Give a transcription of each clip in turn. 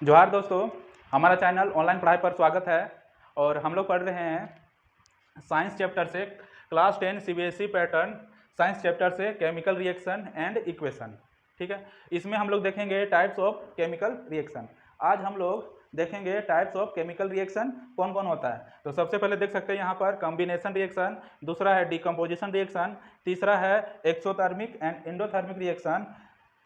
जोहार दोस्तों, हमारा चैनल ऑनलाइन पढ़ाई पर स्वागत है। और हम लोग पढ़ रहे हैं साइंस चैप्टर से class 10 CBSE pattern science chapter से केमिकल रिएक्शन एंड इक्वेशन। ठीक है, इसमें हम लोग देखेंगे टाइप्स ऑफ केमिकल रिएक्शन। आज हम लोग देखेंगे टाइप्स ऑफ केमिकल रिएक्शन कौन कौन होता है। तो सबसे पहले देख सकते हैं यहाँ पर कॉम्बिनेशन रिएक्शन, दूसरा है डिकम्पोजिशन रिएक्शन, तीसरा है एक्सोथर्मिक एंड एंडोथर्मिक रिएक्शन,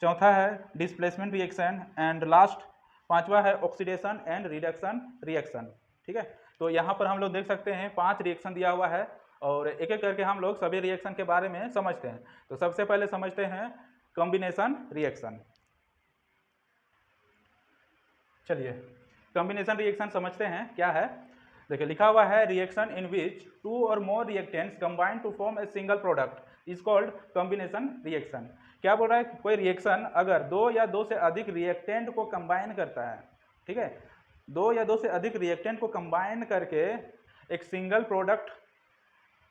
चौथा है डिस्प्लेसमेंट रिएक्शन एंड लास्ट पांचवा है ऑक्सीडेशन एंड रिडक्शन रिएक्शन। ठीक है, तो यहाँ पर हम लोग देख सकते हैं 5 रिएक्शन दिया हुआ है और एक एक करके हम लोग सभी रिएक्शन के बारे में समझते हैं। तो सबसे पहले समझते हैं कॉम्बिनेशन रिएक्शन। चलिए कॉम्बिनेशन रिएक्शन समझते हैं क्या है। देखिए लिखा हुआ है रिएक्शन इन विच 2 और more reactants combine to form a single product is called combination reaction. क्या बोल रहा है, कोई रिएक्शन अगर 2 या 2 से अधिक रिएक्टेंट को कंबाइन करता है, ठीक है, 2 या 2 से अधिक रिएक्टेंट को कंबाइन करके एक सिंगल प्रोडक्ट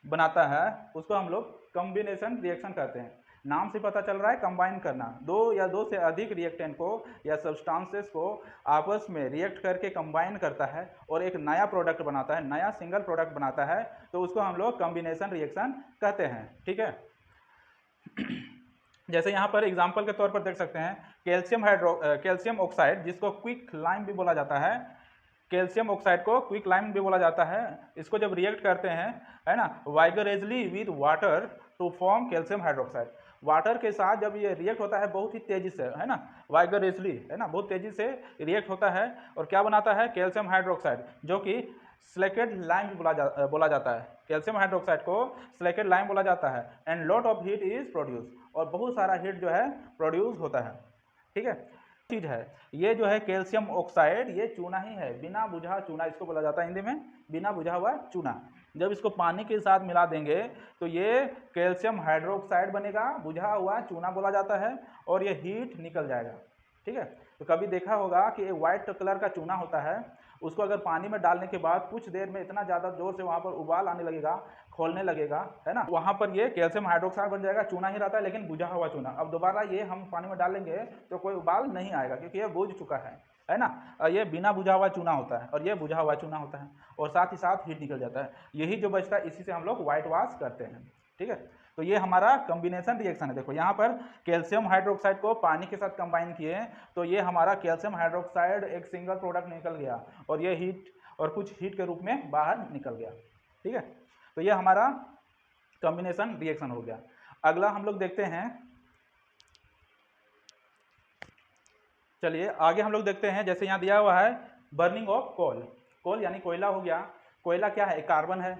बनाता है, उसको हम लोग कॉम्बिनेशन रिएक्शन कहते हैं। नाम से पता चल रहा है कंबाइन करना, 2 या 2 से अधिक रिएक्टेंट को या सब्सटेंसेस को आपस में रिएक्ट करके कंबाइन करता है और एक नया प्रोडक्ट बनाता है, नया सिंगल प्रोडक्ट बनाता है, तो उसको हम लोग कॉम्बिनेशन रिएक्शन कहते हैं। ठीक है, जैसे यहाँ पर एग्जाम्पल के तौर पर देख सकते हैं कैल्शियम ऑक्साइड, जिसको क्विक लाइम भी बोला जाता है, कैल्शियम ऑक्साइड को क्विक लाइम भी बोला जाता है। इसको जब रिएक्ट करते हैं, है ना, vigorously with water to form calcium hydroxide, water के साथ जब ये रिएक्ट होता है बहुत ही तेजी से, है ना, वाइगरेजली, है ना, बहुत तेजी से रिएक्ट होता है और क्या बनाता है, कैल्शियम हाइड्रोक्साइड, जो कि स्लेकेड लाइम भी बोला जाता है। कैल्शियम हाइड्रोक्साइड को स्लेकेड लाइम बोला जाता है and lot of heat is produce, और बहुत सारा हीट जो है प्रोड्यूस होता है। ठीक है, चीज है ये जो है कैल्शियम ऑक्साइड, ये चूना ही है, बिना बुझा चूना इसको बोला जाता है हिंदी में, बिना बुझा हुआ चूना। जब इसको पानी के साथ मिला देंगे तो ये कैल्शियम हाइड्रोक्साइड बनेगा, बुझा हुआ चूना बोला जाता है, और ये हीट निकल जाएगा। ठीक है, तो कभी देखा होगा कि एक वाइट कलर का चूना होता है, उसको अगर पानी में डालने के बाद कुछ देर में इतना ज़्यादा जोर से वहाँ पर उबाल आने लगेगा, खोलने लगेगा, है ना, वहाँ पर ये कैल्शियम हाइड्रोक्साइड बन जाएगा, चूना ही रहता है लेकिन बुझा हुआ चूना। अब दोबारा ये हम पानी में डालेंगे तो कोई उबाल नहीं आएगा क्योंकि ये बुझ चुका है ना। ये बिना बुझा हुआ चूना होता है और ये बुझा हुआ चूना होता है, और साथ ही साथ हीट निकल जाता है। यही जो बचता है इसी से हम लोग व्हाइट वॉश करते हैं। ठीक है, तो ये हमारा कॉम्बिनेशन रिएक्शन है। देखो यहाँ पर कैल्शियम हाइड्रोक्साइड को पानी के साथ कंबाइन किए तो ये हमारा कैल्शियम हाइड्रोक्साइड एक सिंगल प्रोडक्ट निकल गया और ये हीट और कुछ हीट के रूप में बाहर निकल गया। ठीक है, तो ये हमारा कॉम्बिनेशन रिएक्शन हो गया। अगला हम लोग देखते हैं, चलिए आगे हम लोग देखते हैं। जैसे यहाँ दिया हुआ है बर्निंग ऑफ कोल, कोल यानी कोयला हो गया। कोयला क्या है, कार्बन है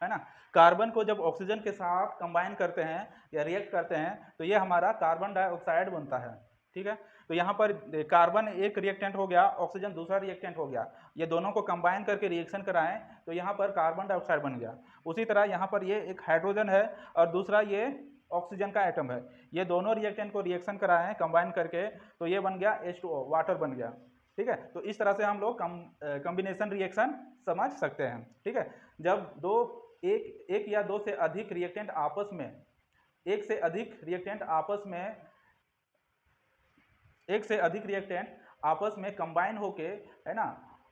ना। कार्बन को जब ऑक्सीजन के साथ कंबाइन करते हैं या रिएक्ट करते हैं तो ये हमारा कार्बन डाइऑक्साइड बनता है। ठीक है, तो यहाँ पर कार्बन एक रिएक्टेंट हो गया, ऑक्सीजन दूसरा रिएक्टेंट हो गया, ये दोनों को कंबाइन करके रिएक्शन कराएं तो यहाँ पर कार्बन डाइऑक्साइड बन गया। उसी तरह यहाँ पर ये एक हाइड्रोजन है और दूसरा ये ऑक्सीजन का एटम है, ये दोनों रिएक्टेंट को रिएक्शन कराएं कंबाइन करके तो ये बन गया H2O, वाटर बन गया। ठीक है, तो इस तरह से हम लोग कॉम्बिनेशन रिएक्शन समझ सकते हैं। ठीक है, जब एक या दो से अधिक रिएक्टेंट आपस में एक से अधिक रिएक्टेंट आपस में कंबाइन होके, है ना,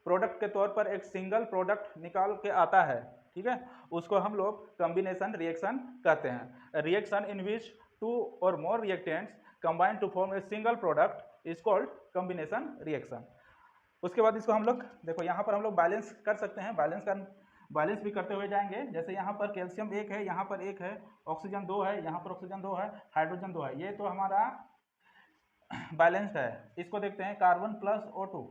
प्रोडक्ट के तौर पर एक सिंगल प्रोडक्ट निकाल के आता है, ठीक है, उसको हम लोग कॉम्बिनेशन रिएक्शन कहते हैं। रिएक्शन इन विच 2 और more reactants combine to form a single product is called combination reaction. उसके बाद इसको हम लोग देखो यहाँ पर हम लोग बैलेंस कर सकते हैं, बैलेंस भी करते हुए जाएंगे। जैसे यहाँ पर कैल्शियम 1 है, यहाँ पर 1 है, ऑक्सीजन 2 है, यहाँ पर ऑक्सीजन 2 है, हाइड्रोजन 2 है, ये तो हमारा बैलेंस्ड है। इसको देखते हैं कार्बन प्लस O2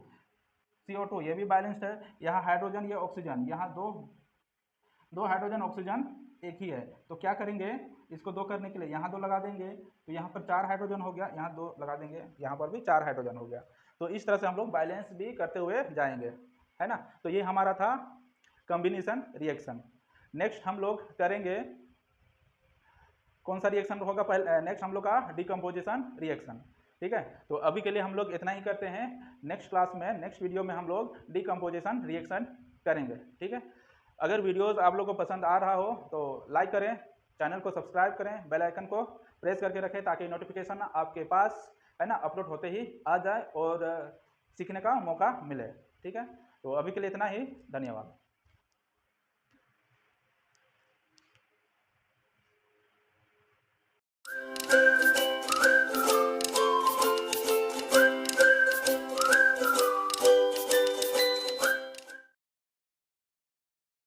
CO2, ये भी बैलेंस्ड है। यहाँ हाइड्रोजन, ये ऑक्सीजन, यहाँ दो हाइड्रोजन ऑक्सीजन एक ही है, तो क्या करेंगे, इसको 2 करने के लिए यहाँ 2 लगा देंगे तो यहाँ पर 4 हाइड्रोजन हो गया, यहाँ 2 लगा देंगे, यहाँ पर भी 4 हाइड्रोजन हो गया। तो इस तरह से हम लोग बैलेंस भी करते हुए जाएंगे, है ना। तो ये हमारा था कॉम्बिनेशन रिएक्शन। नेक्स्ट हम लोग करेंगे कौन सा रिएक्शन होगा, पहले नेक्स्ट हम लोग का डिकम्पोजिशन रिएक्शन। ठीक है, तो अभी के लिए हम लोग इतना ही करते हैं। नेक्स्ट क्लास में, नेक्स्ट वीडियो में हम लोग डिकम्पोजिशन रिएक्शन करेंगे। ठीक है, अगर वीडियोस आप लोगों को पसंद आ रहा हो तो लाइक करें, चैनल को सब्सक्राइब करें, बेल आइकन को प्रेस करके रखें ताकि नोटिफिकेशन आपके पास, है ना, अपलोड होते ही आ जाए। और सीखने का मौका मिले। ठीक है, तो अभी के लिए इतना ही, धन्यवाद।